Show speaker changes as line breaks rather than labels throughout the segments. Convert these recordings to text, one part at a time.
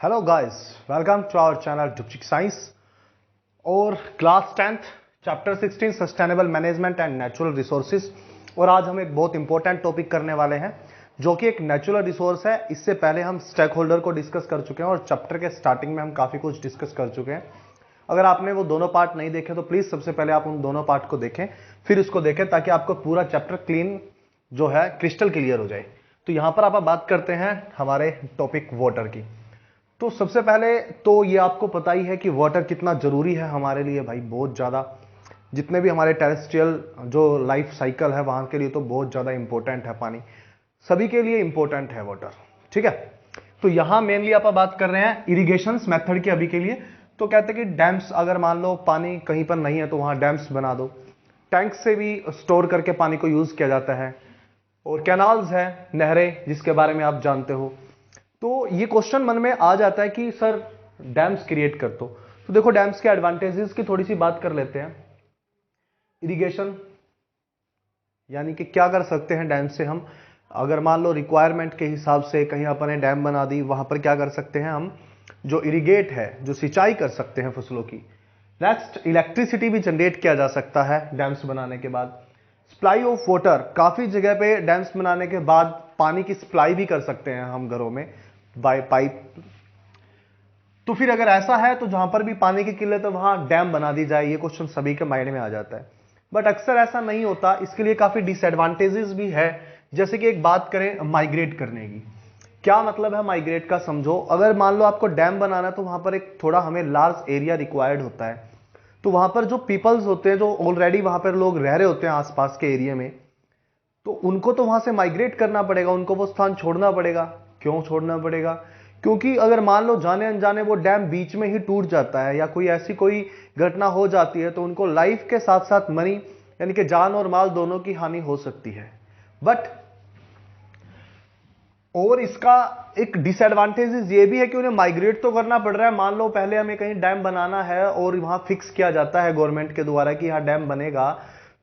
Hello guys, welcome to our channel डुपचिक science और class 10th chapter 16 sustainable management and natural resources. और आज हम एक बहुत इंपॉर्टेंट टॉपिक करने वाले हैं जो कि एक नेचुरल रिसोर्स है। इससे पहले हम स्टेक होल्डर को डिस्कस कर चुके हैं और चैप्टर के स्टार्टिंग में हम काफ़ी कुछ डिस्कस कर चुके हैं। अगर आपने वो दोनों पार्ट नहीं देखे तो प्लीज़ सबसे पहले आप उन दोनों पार्ट को देखें, फिर उसको देखें ताकि आपको पूरा चैप्टर क्लीन जो है क्रिस्टल क्लियर हो जाए। तो यहाँ पर आप बात करते हैं हमारे टॉपिक वाटर की। तो सबसे पहले तो ये आपको पता ही है कि वाटर कितना जरूरी है हमारे लिए भाई, बहुत ज़्यादा। जितने भी हमारे टेरेस्ट्रियल जो लाइफ साइकिल है वहाँ के लिए तो बहुत ज़्यादा इंपॉर्टेंट है पानी, सभी के लिए इंपॉर्टेंट है वाटर। ठीक है, तो यहाँ मेनली आप बात कर रहे हैं इरिगेशन मेथड की अभी के लिए। तो कहते हैं कि डैम्स, अगर मान लो पानी कहीं पर नहीं है तो वहाँ डैम्स बना दो। टैंक से भी स्टोर करके पानी को यूज़ किया जाता है। और कैनाल्स हैं, नहरें, जिसके बारे में आप जानते हो। तो ये क्वेश्चन मन में आ जाता है कि सर डैम्स क्रिएट कर दो। तो देखो डैम्स के एडवांटेजेस की थोड़ी सी बात कर लेते हैं। इरिगेशन यानी कि क्या कर सकते हैं डैम से हम, अगर मान लो रिक्वायरमेंट के हिसाब से कहीं अपने डैम बना दी, वहां पर क्या कर सकते हैं हम, जो इरिगेट है, जो सिंचाई कर सकते हैं फसलों की। नेक्स्ट, इलेक्ट्रिसिटी भी जनरेट किया जा सकता है डैम्स बनाने के बाद। सप्लाई ऑफ वाटर, काफी जगह पे डैम्स बनाने के बाद पानी की सप्लाई भी कर सकते हैं हम घरों में बाय पाइप। तो फिर अगर ऐसा है तो जहां पर भी पानी की किल्लत है वहां डैम बना दी जाए, ये क्वेश्चन सभी के माइंड में आ जाता है। बट अक्सर ऐसा नहीं होता, इसके लिए काफी डिसएडवांटेजेस भी है। जैसे कि एक बात करें माइग्रेट करने की। क्या मतलब है माइग्रेट का, समझो। अगर मान लो आपको डैम बनाना है तो वहां पर एक थोड़ा हमें लार्ज एरिया रिक्वायर्ड होता है। तो वहां पर जो पीपल्स होते हैं, जो ऑलरेडी वहां पर लोग रह रहे होते हैं आसपास के एरिया में, तो उनको तो वहां से माइग्रेट करना पड़ेगा, उनको वो स्थान छोड़ना पड़ेगा। क्यों छोड़ना पड़ेगा? क्योंकि अगर मान लो जाने अनजाने वो डैम बीच में ही टूट जाता है या कोई ऐसी कोई घटना हो जाती है तो उनको लाइफ के साथ साथ मनी, यानी कि जान और माल दोनों की हानि हो सकती है। बट और इसका एक डिसएडवांटेजेस ये भी है कि उन्हें माइग्रेट तो करना पड़ रहा है। मान लो पहले हमें कहीं डैम बनाना है और वहां फिक्स किया जाता है गवर्नमेंट के द्वारा कि यहां डैम बनेगा,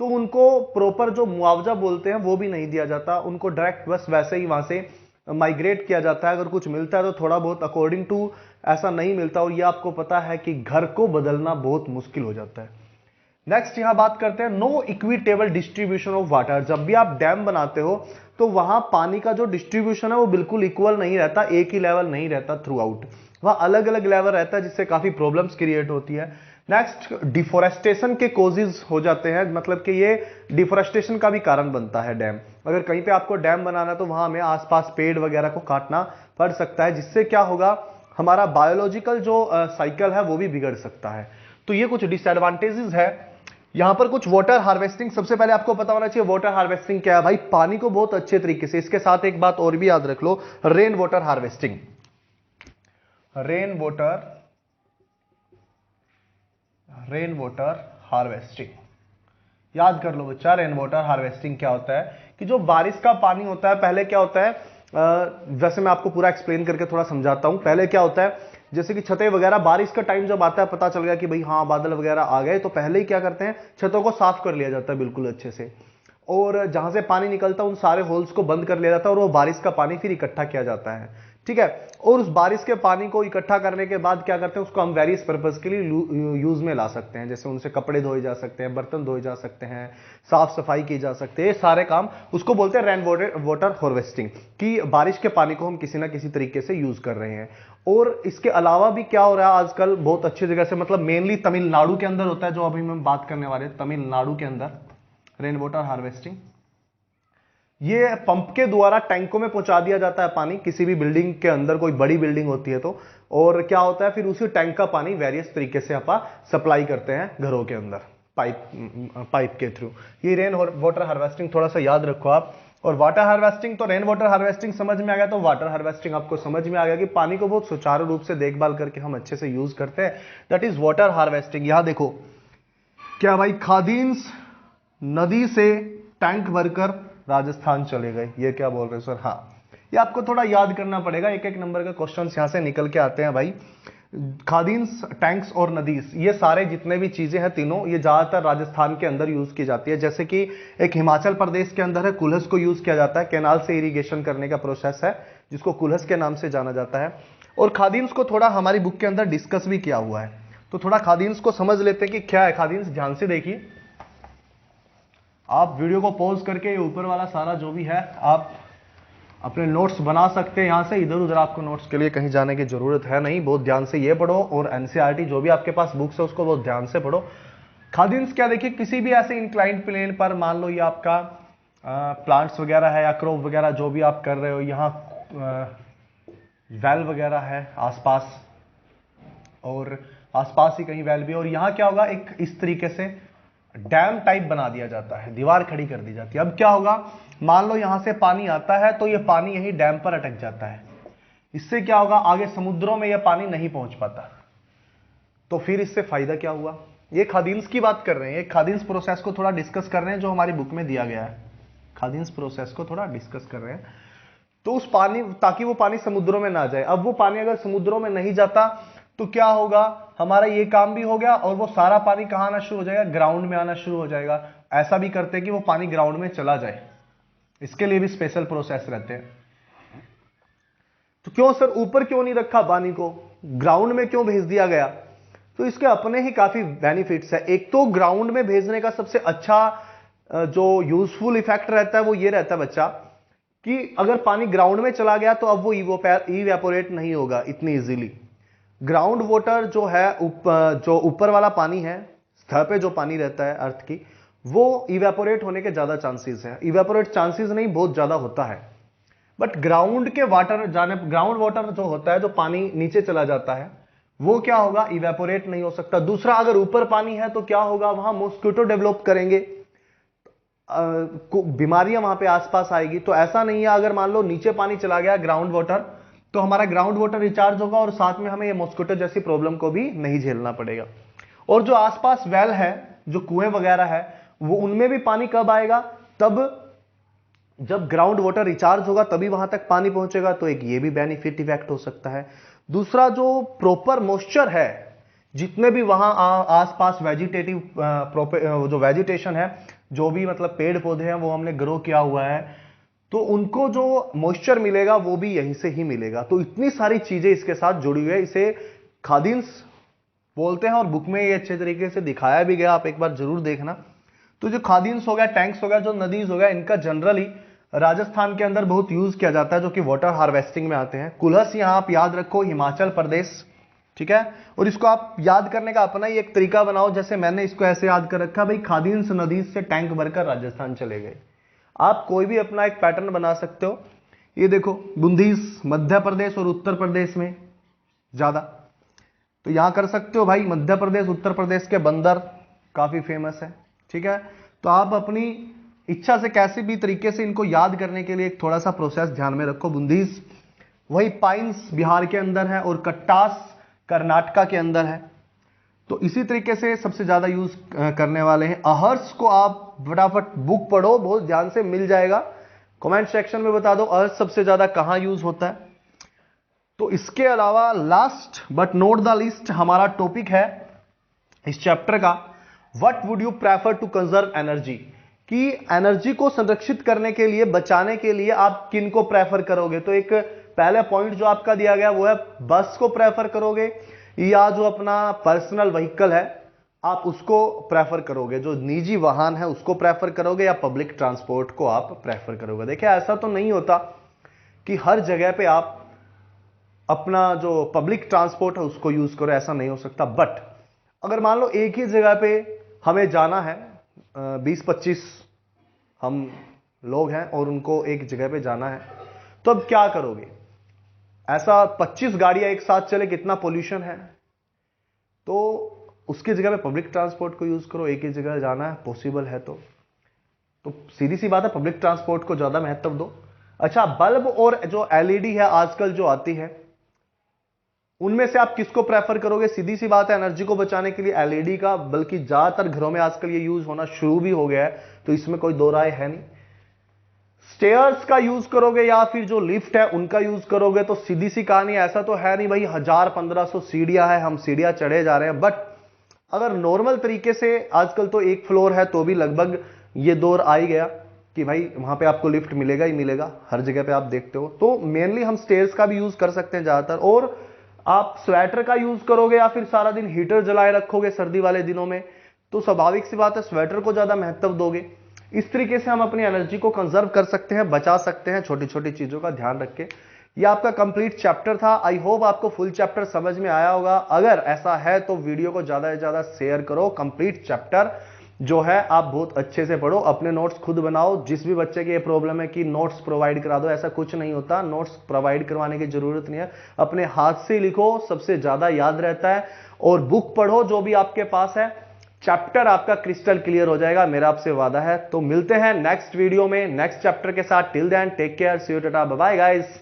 तो उनको प्रॉपर जो मुआवजा बोलते हैं वो भी नहीं दिया जाता। उनको डायरेक्ट बस वैसे ही वहां से माइग्रेट किया जाता है। अगर कुछ मिलता है तो थोड़ा बहुत, अकॉर्डिंग टू ऐसा नहीं मिलता। और ये आपको पता है कि घर को बदलना बहुत मुश्किल हो जाता है। नेक्स्ट यहां बात करते हैं no equitable distribution of water. जब भी आप डैम बनाते हो तो वहां पानी का जो डिस्ट्रीब्यूशन है वो बिल्कुल इक्वल नहीं रहता, एक ही लेवल नहीं रहता थ्रू आउट। वहां अलग अलग लेवल रहता है, जिससे काफी प्रॉब्लम्स क्रिएट होती है। नेक्स्ट, डिफोरेस्टेशन के कोजेज हो जाते हैं, मतलब कि ये डिफोरेस्टेशन का भी कारण बनता है डैम। अगर कहीं पे आपको डैम बनाना तो वहां हमें आसपास पेड़ वगैरह को काटना पड़ सकता है, जिससे क्या होगा, हमारा बायोलॉजिकल जो साइकिल है वो भी बिगड़ सकता है। तो ये कुछ डिसएडवांटेजेस है। यहां पर कुछ वाटर हार्वेस्टिंग, सबसे पहले आपको पता होना चाहिए वाटर हार्वेस्टिंग क्या है भाई। पानी को बहुत अच्छे तरीके से, इसके साथ एक बात और भी याद रख लो, rain water harvesting. Rain water harvesting याद कर लो बच्चा। रेन वाटर हार्वेस्टिंग क्या होता है कि जो बारिश का पानी होता है, पहले क्या होता है, वैसे मैं आपको पूरा एक्सप्लेन करके थोड़ा समझाता हूं। पहले क्या होता है, जैसे कि छतें वगैरह, बारिश का टाइम जब आता है, पता चल गया कि भाई हाँ बादल वगैरह आ गए, तो पहले ही क्या करते हैं, छतों को साफ कर लिया जाता है बिल्कुल अच्छे से। और जहां से पानी निकलता है उन सारे होल्स को बंद कर लिया जाता है और वो बारिश का पानी फिर इकट्ठा किया जाता है। ठीक है, और उस बारिश के पानी को इकट्ठा करने के बाद क्या करते हैं, उसको हम वेरियस पर्पज के लिए यूज में ला सकते हैं। जैसे उनसे कपड़े धोए जा सकते हैं, बर्तन धोए जा सकते हैं, साफ सफाई की जा सकती है, ये सारे काम। उसको बोलते हैं रेन वाटर हार्वेस्टिंग, कि बारिश के पानी को हम किसी ना किसी तरीके से यूज कर रहे हैं। और इसके अलावा भी क्या हो रहा है आजकल बहुत अच्छी जगह से, मतलब मेनली तमिलनाडु के अंदर होता है, जो अभी हम बात करने वाले हैं, तमिलनाडु के अंदर रेन वाटर हार्वेस्टिंग। ये पंप के द्वारा टैंकों में पहुंचा दिया जाता है पानी, किसी भी बिल्डिंग के अंदर, कोई बड़ी बिल्डिंग होती है तो। और क्या होता है, फिर उसी टैंक का पानी वेरियस तरीके से आप सप्लाई करते हैं घरों के अंदर पाइप के थ्रू। ये रेन वाटर हार्वेस्टिंग थोड़ा सा याद रखो आप। और वाटर हार्वेस्टिंग, तो रेन वाटर हार्वेस्टिंग समझ में आ गया, तो वाटर हार्वेस्टिंग आपको समझ में आ गया कि पानी को बहुत सुचारू रूप से देखभाल करके हम अच्छे से यूज करते हैं, दैट इज वाटर हार्वेस्टिंग। यहां देखो क्या भाई, खादीन्स नदी से टैंक भरकर राजस्थान चले गए, ये क्या बोल रहे सर? हाँ, ये आपको थोड़ा याद करना पड़ेगा, एक एक नंबर के क्वेश्चन यहां से निकल के आते हैं भाई। खादीन्स, टैंक्स और नदीस, ये सारे जितने भी चीजें हैं तीनों, ये ज्यादातर राजस्थान के अंदर यूज की जाती है। जैसे कि एक हिमाचल प्रदेश के अंदर है, कुल्हस को यूज किया जाता है, कैनाल से इरिगेशन करने का प्रोसेस है जिसको कुल्हस के नाम से जाना जाता है। और खादीन्स को थोड़ा हमारी बुक के अंदर डिस्कस भी किया हुआ है, तो थोड़ा खादीन्स को समझ लेते हैं कि क्या है खादीन्स। ध्यान से देखिए, आप वीडियो को पॉज करके ऊपर वाला सारा जो भी है आप अपने नोट्स बना सकते हैं यहाँ से। इधर उधर आपको नोट्स के लिए कहीं जाने की जरूरत है नहीं, बहुत ध्यान से ये पढ़ो और एनसीईआरटी जो भी आपके पास बुक्स है उसको बहुत ध्यान से पढ़ो। खादीन्स क्या, देखिए किसी भी ऐसे इंक्लाइंड प्लेन पर मान लो ये आपका प्लांट्स वगैरह है या क्रॉप वगैरह जो भी आप कर रहे हो, यहाँ वेल वगैरह है आसपास और आसपास ही कहीं वेल भी, और यहाँ क्या होगा, एक इस तरीके से डैम टाइप बना दिया जाता है, दीवार खड़ी कर दी जाती है। अब क्या होगा, मान लो यहां से पानी आता है तो ये पानी यही डैम पर अटक जाता है। इससे क्या होगा, आगे समुद्रों में यह पानी नहीं पहुंच पाता। तो फिर इससे फायदा क्या हुआ, ये खादीन्स की बात कर रहे हैं, ये खादीन्स प्रोसेस को थोड़ा डिस्कस कर रहे हैं जो हमारी बुक में दिया गया है। खादीन्स प्रोसेस को थोड़ा डिस्कस कर रहे हैं, तो उस पानी, ताकि वो पानी समुद्रों में ना जाए। अब वो पानी अगर समुद्रों में नहीं जाता तो क्या होगा, हमारा ये काम भी हो गया और वो सारा पानी कहां आना शुरू हो जाएगा, ग्राउंड में आना शुरू हो जाएगा। ऐसा भी करते हैं कि वो पानी ग्राउंड में चला जाए, इसके लिए भी स्पेशल प्रोसेस रहते हैं। तो क्यों सर ऊपर क्यों नहीं रखा पानी को, ग्राउंड में क्यों भेज दिया गया, तो इसके अपने ही काफी बेनिफिट्स है। एक तो ग्राउंड में भेजने का सबसे अच्छा जो यूजफुल इफेक्ट रहता है वो ये रहता है बच्चा, कि अगर पानी ग्राउंड में चला गया तो अब वो इवेपोरेट नहीं होगा इतनी इजीली। ग्राउंड वाटर जो है, जो ऊपर वाला पानी है, सतह पे जो पानी रहता है अर्थ की, वो इवेपोरेट होने के ज्यादा चांसेस है। इवेपोरेट चांसेस नहीं, बहुत ज्यादा होता है। बट ग्राउंड के वाटर जाने, ग्राउंड वाटर जो होता है, जो पानी नीचे चला जाता है, वो क्या होगा, इवेपोरेट नहीं हो सकता। दूसरा, अगर ऊपर पानी है तो क्या होगा, वहां मॉस्किटो डेवलप करेंगे, बीमारियां वहां पे आसपास आएगी। तो ऐसा नहीं है, अगर मान लो नीचे पानी चला गया ग्राउंड वाटर, तो हमारा ग्राउंड वाटर रिचार्ज होगा और साथ में हमें ये मॉस्किटो जैसी प्रॉब्लम को भी नहीं झेलना पड़ेगा। और जो आसपास वेल है, जो कुएं वगैरह है, वो उनमें भी पानी कब आएगा, तब जब ग्राउंड वाटर रिचार्ज होगा तभी वहां तक पानी पहुंचेगा। तो एक ये भी बेनिफिट इफेक्ट हो सकता है। दूसरा, जो प्रॉपर मॉइस्चर है, जितने भी वहां आसपास वेजिटेटिव जो वेजिटेशन है, जो भी मतलब पेड़ पौधे हैं वो हमने ग्रो किया हुआ है, तो उनको जो मॉइस्चर मिलेगा वो भी यहीं से ही मिलेगा। तो इतनी सारी चीजें इसके साथ जुड़ी हुई है, इसे खादीन्स बोलते हैं और बुक में ये अच्छे तरीके से दिखाया भी गया, आप एक बार जरूर देखना। तो जो खादीन्स हो गया, टैंक्स हो गया, जो नदीज हो गया, इनका जनरली राजस्थान के अंदर बहुत यूज किया जाता है, जो कि वाटर हार्वेस्टिंग में आते हैं। कुल्हस यहां आप याद रखो, हिमाचल प्रदेश, ठीक है। और इसको आप याद करने का अपना ही एक तरीका बनाओ, जैसे मैंने इसको ऐसे याद कर रखा, भाई खादीन्स नदी से टैंक भरकर राजस्थान चले गए। आप कोई भी अपना एक पैटर्न बना सकते हो। ये देखो, बुंदीस मध्य प्रदेश और उत्तर प्रदेश में ज्यादा, तो यहां कर सकते हो भाई, मध्य प्रदेश उत्तर प्रदेश के बंदर काफी फेमस है, ठीक है। तो आप अपनी इच्छा से कैसे भी तरीके से इनको याद करने के लिए एक थोड़ा सा प्रोसेस ध्यान में रखो। बुंदीस, वही पाइन्स बिहार के अंदर है और कट्टास कर्नाटका के अंदर है। तो इसी तरीके से सबसे ज्यादा यूज करने वाले हैं। अहर्स को आप फटाफट बुक पढ़ो, बहुत ध्यान से मिल जाएगा। कमेंट सेक्शन में बता दो अहर्स सबसे ज्यादा कहां यूज होता है। तो इसके अलावा last but not the least हमारा टॉपिक है इस चैप्टर का, what would you prefer to conserve energy, कि एनर्जी को संरक्षित करने के लिए, बचाने के लिए आप किन को प्रेफर करोगे। तो एक पहला पॉइंट जो आपका दिया गया वो है बस को प्रेफर करोगे, या जो अपना पर्सनल व्हीकल है आप उसको प्रेफर करोगे, जो निजी वाहन है उसको प्रेफर करोगे, या पब्लिक ट्रांसपोर्ट को आप प्रेफर करोगे। देखिए ऐसा तो नहीं होता कि हर जगह पे आप अपना जो पब्लिक ट्रांसपोर्ट है उसको यूज करो, ऐसा नहीं हो सकता। बट अगर मान लो एक ही जगह पे हमें जाना है, 20-25 हम लोग हैं और उनको एक जगह पे जाना है, तो अब क्या करोगे। ऐसा 25 गाड़ियां एक साथ चले, कितना पोल्यूशन है, तो उसकी जगह पे पब्लिक ट्रांसपोर्ट को यूज करो। एक ही जगह जाना है, पॉसिबल है तो सीधी सी बात है, पब्लिक ट्रांसपोर्ट को ज्यादा महत्व दो। अच्छा, बल्ब और जो एलईडी है आजकल जो आती है, उनमें से आप किसको प्रेफर करोगे। सीधी सी बात है, एनर्जी को बचाने के लिए एलईडी का, बल्कि ज्यादातर घरों में आजकल ये यूज होना शुरू भी हो गया है, तो इसमें कोई दो राय है नहीं। स्टेयर्स का यूज करोगे या फिर जो लिफ्ट है उनका यूज करोगे, तो सीधी सी कहानी, ऐसा तो है नहीं भाई 1000-1500 सीढ़ियां है, हम सीढ़ियां चढ़े जा रहे हैं। बट अगर नॉर्मल तरीके से, आजकल तो एक फ्लोर है तो भी लगभग ये दौर आ ही गया, कि भाई वहां पे आपको लिफ्ट मिलेगा ही मिलेगा, हर जगह पे आप देखते हो। तो मेनली हम स्टेयर्स का भी यूज कर सकते हैं ज्यादातर। और आप स्वेटर का यूज करोगे या फिर सारा दिन हीटर जलाए रखोगे सर्दी वाले दिनों में, तो स्वाभाविक सी बात है स्वेटर को ज्यादा महत्व दोगे। इस तरीके से हम अपनी एनर्जी को कंजर्व कर सकते हैं, बचा सकते हैं, छोटी छोटी चीजों का ध्यान रख के। यह आपका कंप्लीट चैप्टर था। आई होप आपको फुल चैप्टर समझ में आया होगा। अगर ऐसा है तो वीडियो को ज्यादा से ज्यादा शेयर करो। कंप्लीट चैप्टर जो है आप बहुत अच्छे से पढ़ो, अपने नोट्स खुद बनाओ। जिस भी बच्चे की ये प्रॉब्लम है कि नोट्स प्रोवाइड करा दो, ऐसा कुछ नहीं होता, नोट्स प्रोवाइड करवाने की जरूरत नहीं है। अपने हाथ से लिखो, सबसे ज्यादा याद रहता है। और बुक पढ़ो जो भी आपके पास है, चैप्टर आपका क्रिस्टल क्लियर हो जाएगा, मेरा आपसे वादा है। तो मिलते हैं नेक्स्ट वीडियो में नेक्स्ट चैप्टर के साथ। Till then take care, see you, tata, bye bye guys.